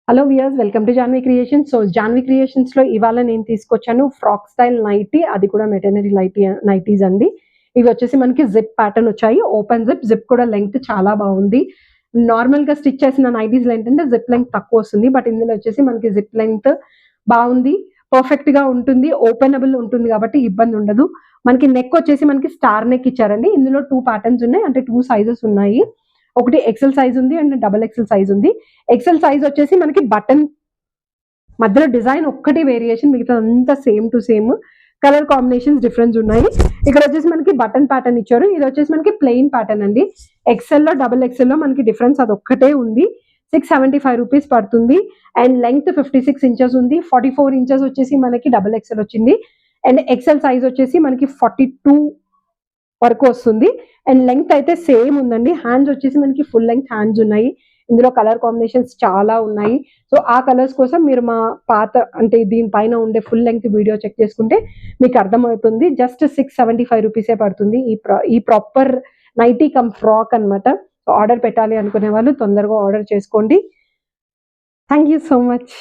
Hello viewers, welcome to Janvi creations. So Janvi క్రియేషన్స్‌లో ఇవాళ నేను తీసుకొచ్చాను ఫ్రాక్ స్టైల్ నైటీ. అది కూడా మెటర్నరీ నైటీస్ అండి. ఇవి వచ్చేసి మనకి జిప్ ప్యాటర్న్ వచ్చాయి. ఓపెన్ జిప్ కూడా లెంగ్త్ చాలా బాగుంది. నార్మల్‌గా స్టిచ్ చేసిన నైటీస్‌లో ఏంటంటే జిప్ లెంగ్త్ తక్కువ వస్తుంది. బట్ ఇందులో వచ్చేసి మనకి జిప్ లెంగ్త్ బాగుంది. పర్ఫెక్ట్‌గా ఉంటుంది. ఓపెనబుల్ ఉంటుంది కాబట్టి ఇబ్బంది ఉండదు. మనకి నెక్ వచ్చేసి మనకి స్టార్ నెక్ ఇచ్చారండి. ఇందులో 2 ప్యాటర్న్స్ ఉన్నాయి. అంటే 2 సైజెస్ ఉన్నాయి. ఒకటి ఎక్సెల్ సైజ్ ఉంది అండ్ డబుల్ ఎక్సెల్ సైజ్ ఉంది. ఎక్సెల్ సైజ్ వచ్చేసి మనకి బటన్ మధ్యలో డిజైన్ ఒక్కటి వేరియేషన్, మిగతా అంతా same to same. Colour combinations difference ఉన్నాయి. ఇక్కడ వచ్చేసి మనకి బటన్ ప్యాటర్న్ ఇచ్చారు. ఇది వచ్చేసి మనకి ప్లెయిన్ ప్యాటర్న్ అండి. ఎక్సెల్ లో డబుల్ ఎక్సెల్ లో మనకి డిఫరెన్స్ అదొక్కటే ఉంది. 675 రూపీస్ పడుతుంది. అండ్ లెంగ్త్ 56 ఇంచెస్ ఉంది. 44 ఇంచెస్ వచ్చేసి మనకి డబుల్ ఎక్సెల్ వచ్చింది. అండ్ ఎక్సెల్ సైజ్ వచ్చేసి మనకి 42 వరకు వస్తుంది. అండ్ లెంగ్త్ అయితే సేమ్ ఉందండి. హ్యాండ్స్ వచ్చేసి మనకి ఫుల్ లెంగ్త్ హ్యాండ్స్ ఉన్నాయి. ఇందులో కలర్ కాంబినేషన్స్ చాలా ఉన్నాయి. సో ఆ కలర్స్ కోసం మీరు మా పాత అంటే దీనిపైన ఉండే ఫుల్ లెంగ్త్ వీడియో చెక్ చేసుకుంటే మీకు అర్థమవుతుంది. జస్ట్ 675 రూపీసే పడుతుంది ఈ ప్రాపర్ నైటీ కమ్ ఫ్రాక్ అనమాట. ఆర్డర్ పెట్టాలి అనుకునే వాళ్ళు తొందరగా ఆర్డర్ చేసుకోండి. Thank you so much.